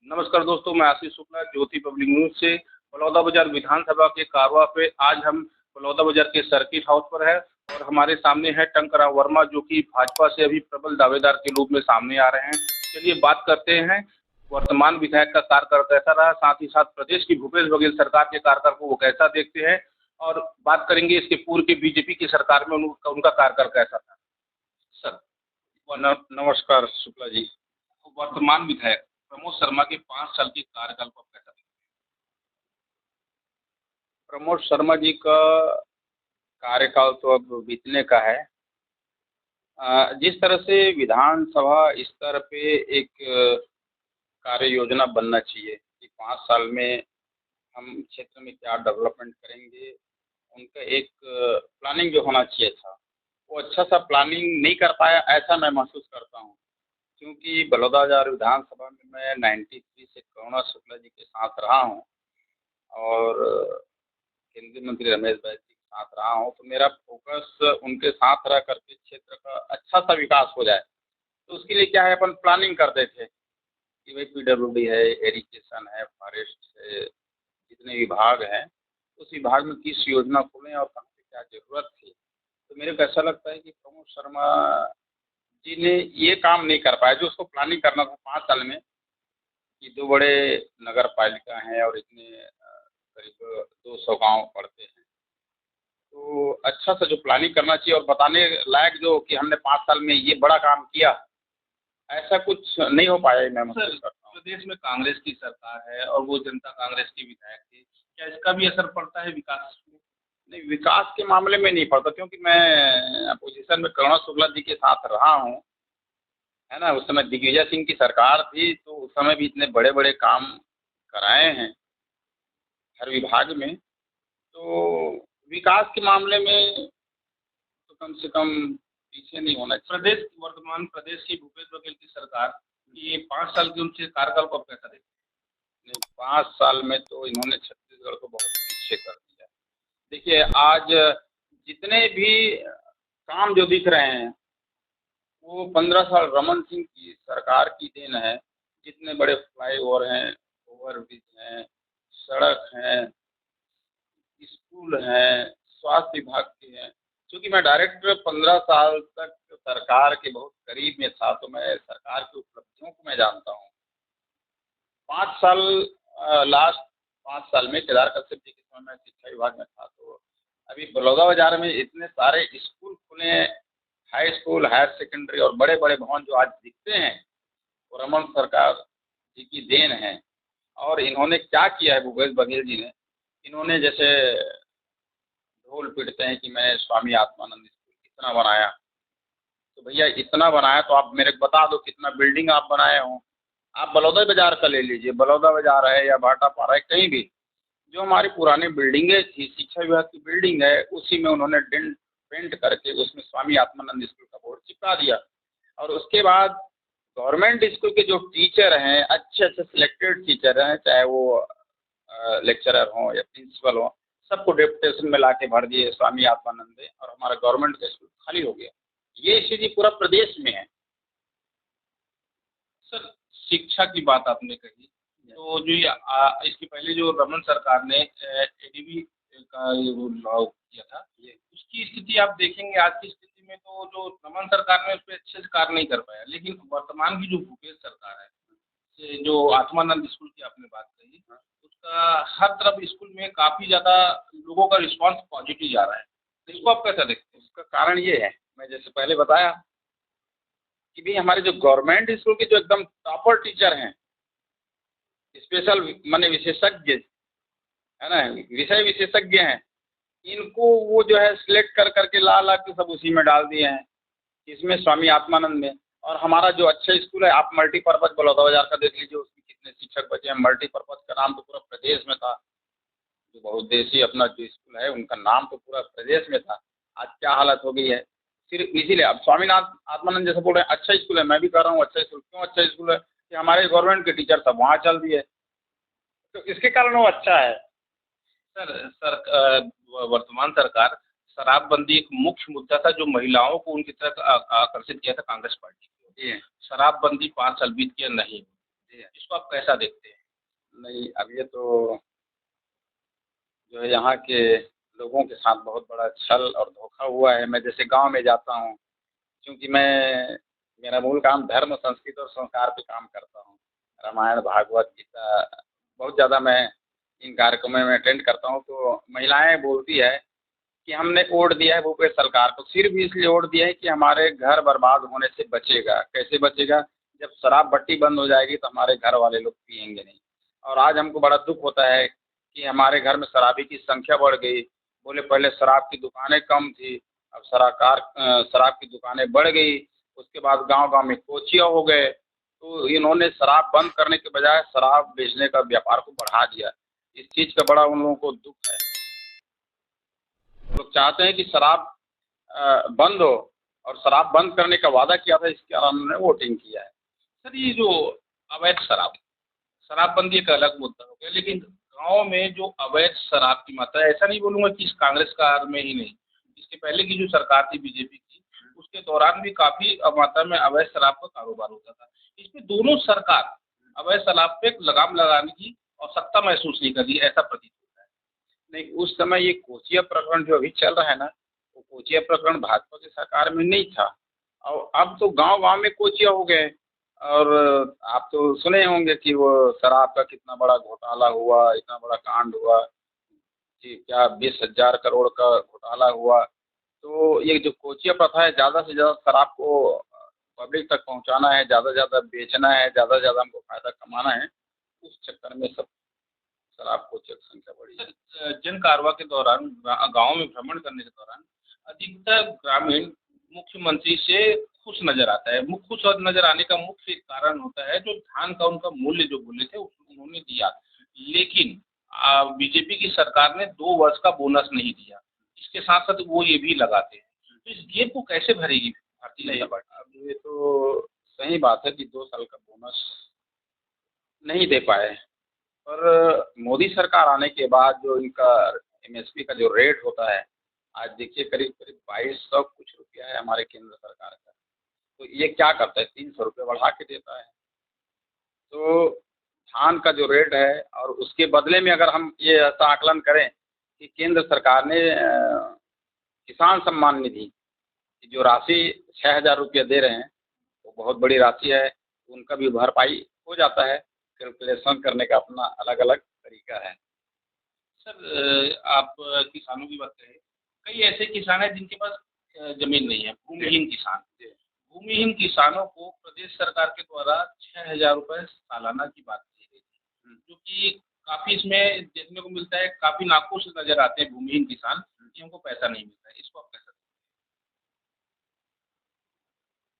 नमस्कार दोस्तों, मैं आशीष शुक्ला ज्योति पब्लिक न्यूज़ से बलौदाबाजार विधानसभा के कारवा पे आज हम बलौदाबाजार के सर्किट हाउस पर है और हमारे सामने है टंकराव वर्मा जो कि भाजपा से अभी प्रबल दावेदार के रूप में सामने आ रहे हैं। चलिए बात करते हैं वर्तमान विधायक का कार्यकाल कैसा रहा, साथ ही साथ प्रदेश की भूपेश बघेल सरकार के कार्यकाल को वो कैसा देखते हैं और बात करेंगे इसके पूर्व के बीजेपी की सरकार में उनका कार्यकाल कैसा था। सर, नमस्कार शुक्ला जी। वर्तमान विधायक प्रमोद शर्मा के 5 साल के कार्यकाल को आप कैसा देखते प्रमोद शर्मा जी का कार्यकाल तो अब बीतने का है। जिस तरह से विधानसभा स्तर पे एक कार्य योजना बनना चाहिए कि 5 साल में हम क्षेत्र में क्या डेवलपमेंट करेंगे, उनका एक प्लानिंग जो होना चाहिए था वो अच्छा सा प्लानिंग नहीं कर पाया, ऐसा मैं महसूस करता हूँ। क्योंकि बलौदाबाजार विधानसभा में मैं 93 से करुणा शुक्ला जी के साथ रहा हूँ और केंद्रीय मंत्री रमेश बैस जी के साथ रहा हूँ, तो मेरा फोकस उनके साथ रह करके क्षेत्र का अच्छा सा विकास हो जाए। तो उसके लिए क्या है, अपन प्लानिंग करते थे कि भाई PWD है, एरिगेशन है, फॉरेस्ट है, जितने विभाग हैं उस विभाग में किस योजना खोलें और कहाँ पे क्या जरूरत थी। तो मेरे को ऐसा लगता है कि प्रमोद शर्मा जी ने ये काम नहीं कर पाया जो उसको प्लानिंग करना था 5 साल में, कि 2 बड़े नगर पालिका हैं और इतने करीब 200 गांव पड़ते हैं। तो अच्छा सा जो प्लानिंग करना चाहिए और बताने लायक जो कि हमने 5 साल में ये बड़ा काम किया, ऐसा कुछ नहीं हो पाया है। मैं महसूस करता हूँ प्रदेश में कांग्रेस की सरकार है और वो जनता कांग्रेस के विधायक थे, क्या इसका भी असर पड़ता है विकास में? नहीं, विकास के मामले में नहीं पड़ता क्योंकि मैं अपोजिशन में करुणा शुक्ला जी के साथ रहा हूँ, है ना। उस समय दिग्विजय सिंह की सरकार थी तो उस समय भी इतने बड़े बड़े काम कराए हैं हर विभाग में। तो विकास के मामले में तो कम से कम पीछे नहीं होना चाहिए। वर्तमान प्रदेश की भूपेश बघेल की सरकार ये 5 साल के उनके कार्यकाल को आप कैसा देखते हैं? नहीं, 5 साल में तो इन्होंने छत्तीसगढ़ को बहुत पीछे कर दिया। देखिए, आज जितने भी काम जो दिख रहे हैं वो 15 साल रमन सिंह की सरकार की देन है। जितने बड़े फ्लाईओवर हैं, ओवरब्रिज हैं, सड़क हैं, स्कूल हैं, स्वास्थ्य विभाग के हैं। क्योंकि मैं डायरेक्ट 15 साल तक सरकार के बहुत करीब में था तो मैं सरकार की उपलब्धियों को मैं जानता हूँ। 5 साल लास्ट 5 साल में केदार कश्यप जी के समय मैं शिक्षा विभाग में था तो अभी बलौदाबाजार में इतने सारे स्कूल खुले हैं, हाई स्कूल, हायर सेकेंडरी और बड़े बड़े भवन जो आज दिखते हैं वो रमन सरकार जी की देन है। और इन्होंने क्या किया है भूपेश बघेल जी ने, इन्होंने जैसे ढोल पीटते हैं कि मैंने स्वामी आत्मानंद स्कूल कितना बनाया, तो भैया इतना बनाया तो आप मेरे को बता दो कितना बिल्डिंग आप बनाए हो। आप बलौदा बाजार का ले लीजिए, बलौदा बाजार है या भाटापारा है, कहीं भी जो हमारी पुरानी बिल्डिंगें थी, शिक्षा विभाग की बिल्डिंग है, उसी में उन्होंने डेंट पेंट करके उसमें स्वामी आत्मानंद स्कूल का बोर्ड चिपका दिया। और उसके बाद गवर्नमेंट स्कूल के जो टीचर हैं, अच्छे अच्छे सिलेक्टेड टीचर हैं, चाहे वो लेक्चरर हों या प्रिंसिपल हों, सबको डेपुटेशन में ला के भर दिए स्वामी आत्मानंद में और हमारा गवर्नमेंट का स्कूल खाली हो गया। ये स्थिति पूरा प्रदेश में है। सर, शिक्षा की बात आपने कही तो जो ये इसके पहले जो रमन सरकार ने ADV का ये वो लॉ किया था, ये उसकी स्थिति आप देखेंगे आज की स्थिति में तो जो रमन सरकार ने उस पर अच्छे से कार्य नहीं कर पाया, लेकिन वर्तमान की जो भूपेश सरकार है, जो आत्मानंद स्कूल की आपने बात कही, उसका हर तरफ स्कूल में काफ़ी ज़्यादा लोगों का रिस्पांस पॉजिटिव जा रहा है, तो इसको आप कैसा देखते हैं? उसका कारण ये है, मैं जैसे पहले बताया कि भाई हमारे जो गवर्नमेंट स्कूल के जो एकदम टॉपर टीचर हैं, स्पेशल माने विशेषज्ञ है ना, विषय विशेषज्ञ हैं, इनको वो जो है सिलेक्ट कर करके ला ला के सब उसी में डाल दिए हैं, इसमें स्वामी आत्मानंद में। और हमारा जो अच्छा स्कूल है, आप मल्टीपर्पज बलौदाबाजार का देख लीजिए, उसमें कितने शिक्षक बचे हैं। मल्टीपर्पज का नाम तो पूरा प्रदेश में था, जो बहुउद्देशीय अपना जो स्कूल है उनका नाम तो पूरा प्रदेश में था। आज क्या हालत हो गई है, सिर्फ इसीलिए अब स्वामीनाथ आत्मानंद जैसे बोल रहे हैं अच्छा स्कूल है, मैं भी कह रहा हूँ अच्छा स्कूल। क्यों अच्छा स्कूल है कि हमारे गवर्नमेंट के टीचर सब वहाँ चल दिए, तो इसके कारण वो अच्छा है। सर, वर्तमान सरकार शराबबंदी एक मुख्य मुद्दा था जो महिलाओं को उनकी तरफ आकर्षित किया था कांग्रेस पार्टी को। शराबबंदी 5 साल बीत गया नहीं, जी। इसको आप कैसा देखते हैं? नहीं, अब ये तो जो है यहाँ के लोगों के साथ बहुत बड़ा छल और धोखा हुआ है। मैं जैसे गाँव में जाता हूँ, क्योंकि मेरा मूल काम धर्म, संस्कृति और संस्कार पे काम करता हूँ। रामायण, भागवत गीता बहुत ज़्यादा मैं इन कार्यक्रमों में अटेंड करता हूँ, तो महिलाएँ बोलती है कि हमने वोट दिया है भूपेश सरकार को, सिर्फ इसलिए वोट दिया है कि हमारे घर बर्बाद होने से बचेगा। कैसे बचेगा? जब शराब भट्टी बंद हो जाएगी तो हमारे घर वाले लोग पिएंगे नहीं। और आज हमको बड़ा दुख होता है कि हमारे घर में शराबी की संख्या बढ़ गई। बोले पहले शराब की दुकानें कम थी, अब शराब की दुकानें बढ़ गई। उसके बाद गांव-गांव में कोचिया हो गए। तो इन्होंने शराब बंद करने के बजाय शराब बेचने का व्यापार को बढ़ा दिया। इस चीज़ का बड़ा उन लोगों को दुख है। लोग चाहते हैं कि शराब बंद हो, और शराब बंद करने का वादा किया था, इसके कारण उन्होंने वोटिंग किया है। सर ये जो अवैध शराबबंदी एक अलग मुद्दा हो गया, लेकिन गाँव में जो अवैध शराब की मात्रा है, ऐसा नहीं बोलूँगा कि इस कांग्रेस काल में ही नहीं, इसके पहले की जो सरकार थी बीजेपी की, उसके दौरान भी काफ़ी मात्रा में अवैध शराब का कारोबार होता था। इसमें दोनों सरकार अवैध शराब पे लगाम लगाने की आवश्यकता महसूस नहीं कर रही है, ऐसा प्रतीत होता है। नहीं, उस समय ये कोचिया प्रकरण जो अभी चल रहा है ना, वो कोचिया प्रकरण भाजपा की सरकार में नहीं था, और अब तो गांव-गांव में कोचिया हो गए। और आप तो सुने होंगे कि वो शराब का कितना बड़ा घोटाला हुआ, इतना बड़ा कांड हुआ कि क्या 20,000 करोड़ का घोटाला हुआ। तो ये जो कोचिया प्रथा है, ज़्यादा से ज़्यादा शराब को पब्लिक तक पहुँचाना है, ज़्यादा से ज़्यादा बेचना है, ज़्यादा से ज़्यादा हमको फ़ायदा कमाना है, उस चक्कर में सब शराब कोचिया की संख्या बढ़ी है। जन कारवां के दौरान गाँव में भ्रमण करने के दौरान अधिकतर ग्रामीण मुख्यमंत्री से खुश नज़र आता है। खुश नज़र आने का मुख्य कारण होता है जो धान का उनका मूल्य जो बोले थे उन्होंने दिया। लेकिन बीजेपी की सरकार ने 2 वर्ष का बोनस नहीं दिया। इसके साथ-साथ वो ये भी लगाते हैं। तो इस गेप को कैसे भरेगी भारतीय नहीं, जनता पार्टी? अब ये तो सही बात है कि 2 साल का बोनस नहीं दे पाए। पर मोदी सरकार आने के बाद जो इनका एमएसपी का जो रेट होता है, आज देखिए करीब-करीब 2200 कुछ रुपया है हमारे केंद्र सरकार का। तो ये क्या करता है, 300 रुपये बढ़ा के देता है। तो धान का जो रेट है, और उसके बदले में अगर हम ये ऐसा आकलन करें कि केंद्र सरकार ने किसान सम्मान निधि की जो राशि 6,000 रुपया दे रहे हैं, वो बहुत बड़ी राशि है। उनका भी भरपाई हो जाता है। कैलकुलेशन करने का अपना अलग-अलग तरीका है। सर आप किसानों की बात करें, कई ऐसे किसान हैं जिनके पास ज़मीन नहीं है, भूमिहीन किसान। भूमिहीन किसानों को प्रदेश सरकार के द्वारा 6,000 रुपए सालाना की बात की गई थी, जो कि काफ़ी इसमें देखने को मिलता है, काफ़ी नाखुश नज़र आते हैं भूमिहीन किसान कि हमको पैसा नहीं मिलता है। इसको आप कैसा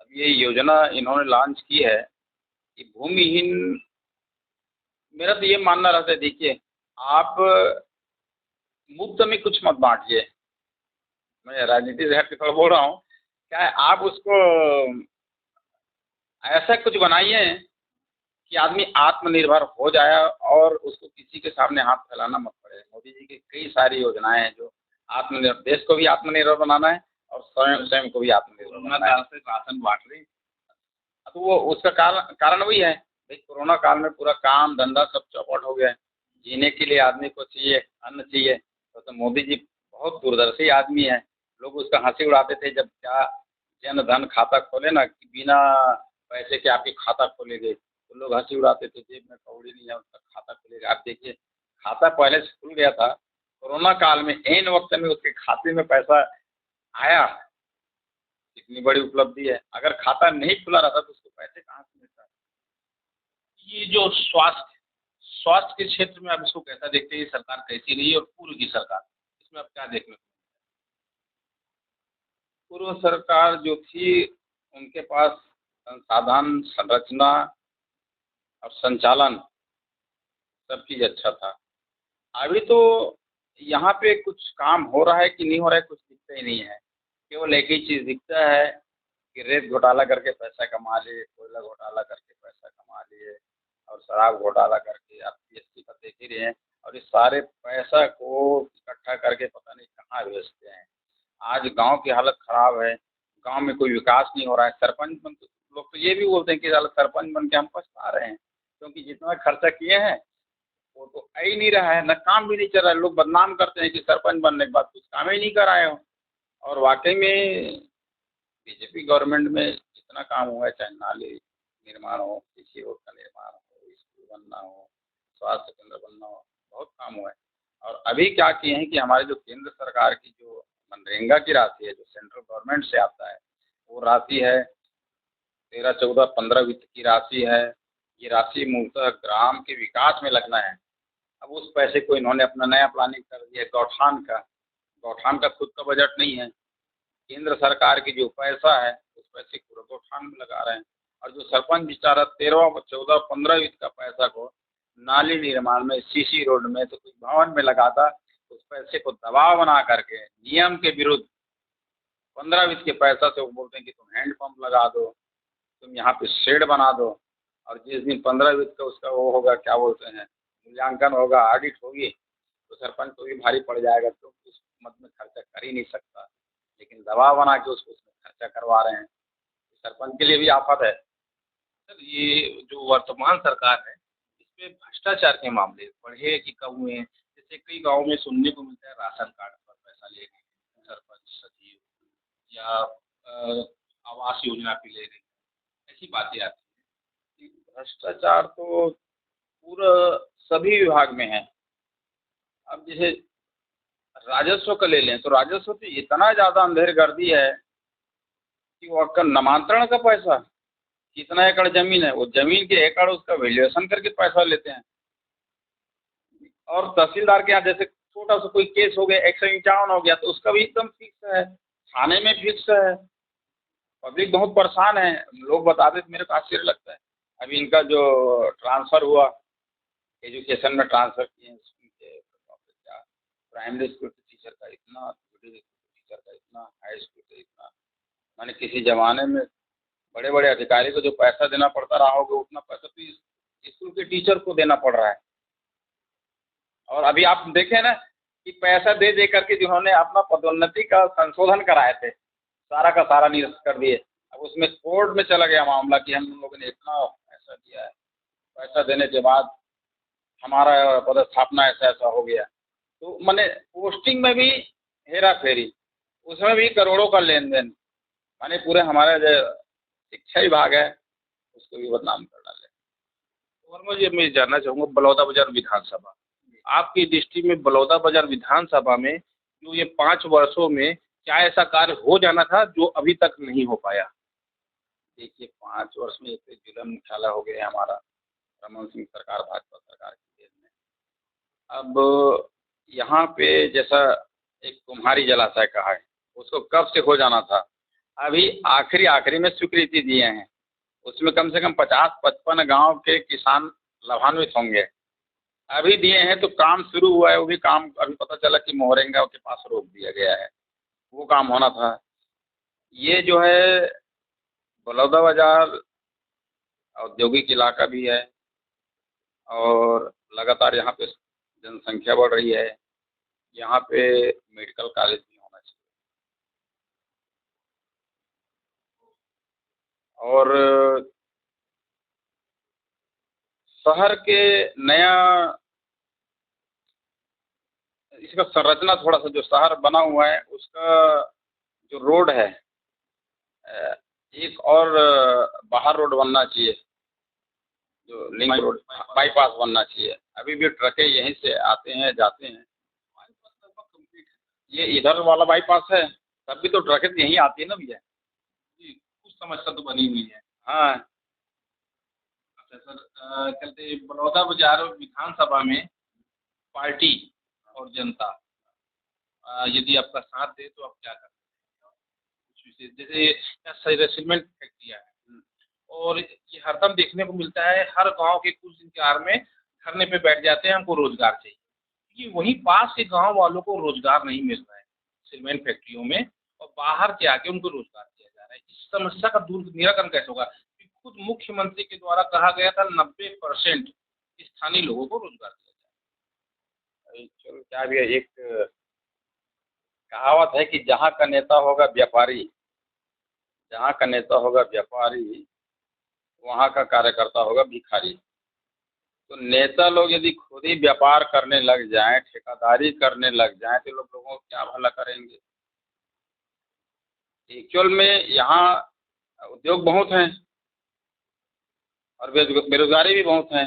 अब ये योजना इन्होंने लॉन्च की है कि भूमिहीन, मेरा तो ये मानना रहता है, देखिए आप मुफ्त में कुछ मत बाँटिए। मैं राजनीति से हट के थोड़ा बोल रहा हूँ। क्या है, आप उसको ऐसा कुछ बनाइए कि आदमी आत्मनिर्भर हो जाए, और उसको किसी के सामने हाथ फैलाना मत पड़े। मोदी जी की कई सारी योजनाएँ हैं जो आत्मनिर्भर, देश को भी आत्मनिर्भर बनाना है और स्वयं स्वयं को भी आत्मनिर्भर कोरोना बनाना है। काल से राशन बाँट रहे हैं। तो वो उसका कारण कारण वही है भाई, कोरोना काल में पूरा काम धंधा सब चौपट हो गया है। जीने के लिए आदमी को चाहिए, अन्न चाहिए। तो मोदी जी बहुत दूरदर्शी आदमी है। लोग उसका हंसी उड़ाते थे जब क्या जन धन खाता खोले ना, कि बिना पैसे के आपकी खाता खोलेंगे, तो लोग हंसी उड़ाते थे, जेब में कौड़ी नहीं है उसका खाता खुलेगा। आप देखिए, खाता पहले से खुल गया था, कोरोना काल में ऐन वक्त में उसके खाते में पैसा आया। इतनी बड़ी उपलब्धि है। अगर खाता नहीं खुला रहता तो उसको पैसे कहाँ से मिलता? ये जो स्वास्थ्य के क्षेत्र में आप इसको कैसा देखते हैं? ये सरकार कैसी रही है और पूर्व की सरकार, इसमें आप क्या देखने को? पूर्व सरकार जो थी, उनके पास संसाधन, संरचना और संचालन सब चीज़ अच्छा था। अभी तो यहाँ पे कुछ काम हो रहा है कि नहीं हो रहा है, कुछ दिखता ही नहीं है। केवल एक ही चीज़ दिखता है कि रेत घोटाला करके पैसा कमा लिए, कोयला घोटाला करके पैसा कमा लिए, और शराब घोटाला करके आप जीएसटी का देख ही रहे हैं। और इस सारे पैसा को इकट्ठा करके पता नहीं कहाँ भेजते हैं। आज गाँव की हालत खराब है, गाँव में कोई विकास नहीं हो रहा है। सरपंच बन, लोग तो ये भी बोलते हैं कि साला सरपंच बन के हम पछता रहे हैं। क्योंकि जितना खर्चा किए हैं वो तो आ ही नहीं रहा है, न काम भी नहीं चल रहा है। लोग बदनाम करते हैं कि सरपंच बनने के बाद कुछ काम ही नहीं कराए हो। और वाकई में बीजेपी गवर्नमेंट में जितना काम हुआ है, चाहे नाली निर्माण हो, किसी रोड का निर्माण हो, स्कूल बनना हो, स्वास्थ्य केंद्र बनना हो, बहुत काम हुआ है। और अभी क्या किए हैं कि हमारे जो केंद्र सरकार की जो मनरेगा की राशि है, जो सेंट्रल गवर्नमेंट से आता है, वो राशि है 13, 14, 15 वित्त की राशि है। ये राशि मूलतः ग्राम के विकास में लगना है। अब उस पैसे को इन्होंने अपना नया प्लानिंग कर दिया गौठान का। गौठान का खुद का बजट नहीं है, केंद्र सरकार की जो पैसा है उस पैसे को गौठान में लगा रहे हैं। और जो सरपंच बेचारा 13, 14, 15 वित्त का पैसा को नाली निर्माण में, सीसी रोड में, तो कुछ भवन में लगाता, उस पैसे को दबाव बना करके नियम के विरुद्ध 15 वित्त के पैसा से वो बोलते हैं कि तुम हैंडपंप लगा दो, तुम यहाँ पे शेड बना दो। और जिस दिन 15 वित्त का उसका वो होगा, क्या बोलते हैं, मूल्यांकन होगा, ऑडिट होगी, तो सरपंच को भी भारी पड़ जाएगा, तो उस मद में खर्चा कर ही नहीं सकता। लेकिन दबाव बना के उसको उसमें खर्चा करवा रहे हैं, सरपंच के लिए भी आफत है। सर, ये जो वर्तमान सरकार है, इसमें भ्रष्टाचार के मामले बढ़े हैं कि कम हुए हैं? जैसे कई गाँव में सुनने को मिलता है राशन कार्ड पर पैसा ले रहे हैं सरपंच, सचिव, या आवास योजना पे ले रहे हैं, ऐसी बातें आती भ्रष्टाचार तो पूरा सभी विभाग में है। अब जैसे राजस्व का ले लें तो राजस्व तो इतना ज़्यादा अंधेरगर्दी है कि वो आपका नामांतरण का पैसा, कितना एकड़ जमीन है, वो जमीन के एकड़ उसका वैल्यूएशन करके पैसा लेते हैं। और तहसीलदार के यहाँ जैसे छोटा सा कोई केस हो गया, 151 हो गया, तो उसका भी एकदम फिक्स है, थाने में फिक्स है। पब्लिक बहुत परेशान है। लोग बताते थे, मेरे को आश्चर्य लगता है। अभी इनका जो ट्रांसफ़र हुआ, एजुकेशन में ट्रांसफ़र किए हैं स्कूल के, क्या प्राइमरी स्कूल के टीचर का इतना, मिडिल स्कूल के टीचर का इतना, हाई स्कूल का इतना, माने किसी ज़माने में बड़े बड़े अधिकारी को जो पैसा देना पड़ता रहा होगा, उतना पैसा तो इस स्कूल के टीचर को देना पड़ रहा है। और अभी आप देखें ना कि पैसा दे दे करके जिन्होंने अपना पदोन्नति का संशोधन कराए थे, सारा का सारा निरस्त कर दिए। अब उसमें कोर्ट में चला गया मामला कि हम लोगों ने इतना पैसा दिया है, पैसा देने के बाद हमारा पदस्थापना ऐसा ऐसा हो गया। तो माने पोस्टिंग में भी हेरा फेरी, उसमें भी करोड़ों का लेन देन, माने पूरे हमारा जो शिक्षा विभाग है उसको भी बदनाम कर डाले। है। और मुझे मैं जानना चाहूँगा, बलौदाबाजार विधानसभा, आपकी दृष्टि में बलौदाबाजार विधानसभा में जो ये 5 वर्षों में क्या ऐसा कार्य हो जाना था जो अभी तक नहीं हो पाया? देखिए 5 वर्ष में एक तो जिला मुख्यालय हो गया है हमारा, रमन सिंह सरकार, भाजपा सरकार की देन में। अब यहाँ पे जैसा एक कुम्हारी जलाशय कहा है, उसको कब से हो जाना था, अभी आखिरी आखिरी में स्वीकृति दिए हैं। उसमें कम से कम 50-55 गांव के किसान लाभान्वित होंगे। अभी दिए हैं तो काम शुरू हुआ है, वो भी काम अभी पता चला कि मोहरेंगा के पास रोक दिया गया है, वो काम होना था। ये जो है बलौदाबाजार औद्योगिक इलाका भी है और लगातार यहाँ पे जनसंख्या बढ़ रही है। यहाँ पे मेडिकल कॉलेज भी होना चाहिए। और शहर के नया इसका संरचना, थोड़ा सा जो शहर बना हुआ है उसका जो रोड है, एक और बाहर रोड बनना चाहिए, जो लिंक रोड, बाईपास बनना चाहिए। अभी भी ट्रकें यहीं से आते हैं जाते हैं। ये इधर वाला बाईपास है, तब भी तो ट्रकें यहीं आती है ना भैया। जी, कुछ समस्या तो बनी हुई है। हाँ, अच्छा सर, कहते बलौदाबाजार विधानसभा में पार्टी और जनता यदि आपका साथ दे तो आप क्या कर सकते हैं? कुछ विशेष, जैसे रेसिलमेंट फैक्ट्रियाँ है, और ये हरदम देखने को मिलता है, हर गांव के कुछ इंतजार में धरने पे बैठ जाते हैं, हमको रोजगार चाहिए। ये वहीं पास के गांव वालों को रोजगार नहीं मिल रहा है सीमेंट फैक्ट्रियों में, और बाहर के आके उनको रोजगार दिया जा रहा है। इस समस्या का दूर निराकरण कैसे होगा? कि खुद मुख्यमंत्री के द्वारा कहा गया था 90% स्थानीय लोगों को रोजगार दिया चलो क्या भी है, एक कहावत है कि जहाँ का नेता होगा व्यापारी, जहाँ का नेता होगा व्यापारी, वहाँ का कार्यकर्ता होगा भिखारी। तो नेता लोग यदि खुद ही व्यापार करने लग जाएं, ठेकेदारी करने लग जाएं, तो लोगों को क्या भला करेंगे। एक्चुअल में यहाँ उद्योग बहुत हैं और बेरोजगारी भी बहुत है।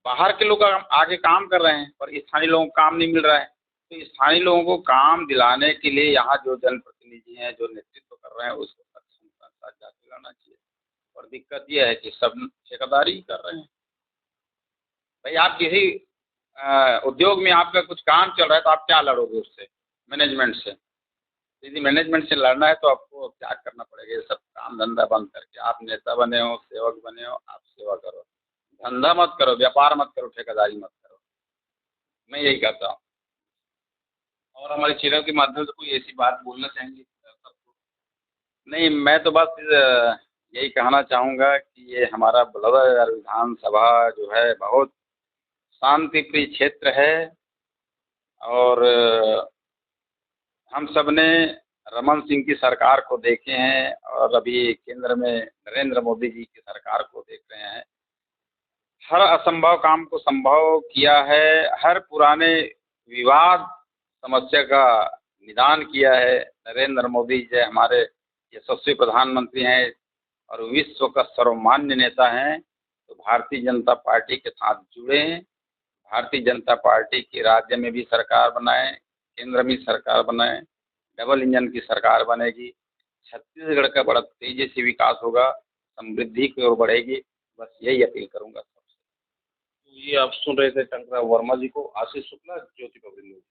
बाहर के लोग आके काम कर रहे हैं पर स्थानीय लोगों को काम नहीं मिल रहा है। तो स्थानीय लोगों को काम दिलाने के लिए यहाँ जो जनप्रतिनिधि हैं, जो नेतृत्व कर रहे हैं, उसको सक्षम साथ जाके लाना चाहिए। और दिक्कत यह है कि सब ठेकेदारी ही कर रहे हैं। भाई आप किसी उद्योग में आपका कुछ काम चल रहा है तो आप क्या लड़ोगे उससे, मैनेजमेंट से। यदि मैनेजमेंट से लड़ना है तो आपको क्या करना पड़ेगा, ये सब काम धंधा बंद करके आप नेता बने हो, सेवक बने हो, आप सेवा करो, धंधा मत करो, व्यापार मत करो, ठेकेदारी मत करो। मैं यही कहता हूँ। और हमारे चैनल के माध्यम से कोई ऐसी बात बोलना चाहेंगे सबको? नहीं, मैं तो बस यही कहना चाहूँगा कि ये हमारा बलौदाबाजार विधानसभा जो है बहुत शांति प्रिय क्षेत्र है। और हम सब ने रमन सिंह की सरकार को देखे हैं और अभी केंद्र में नरेंद्र मोदी जी की सरकार को देख रहे हैं। हर असंभव काम को संभव किया है, हर पुराने विवाद समस्या का निदान किया है। नरेंद्र मोदी जी हमारे यशस्वी प्रधानमंत्री हैं और विश्व का सर्वमान्य नेता हैं। तो भारतीय जनता पार्टी के साथ जुड़े हैं, भारतीय जनता पार्टी के राज्य में भी सरकार बनाएं, केंद्र में सरकार बनाएं, डबल इंजन की सरकार बनेगी। छत्तीसगढ़ का बड़ा तेजी से विकास होगा, समृद्धि की ओर बढ़ेगी। बस यही अपील करूंगा सबसे। ये आप सुन रहे थे टंकराव वर्मा जी को। आशीष शुक्ला, ज्योति पब्लिक न्यूज।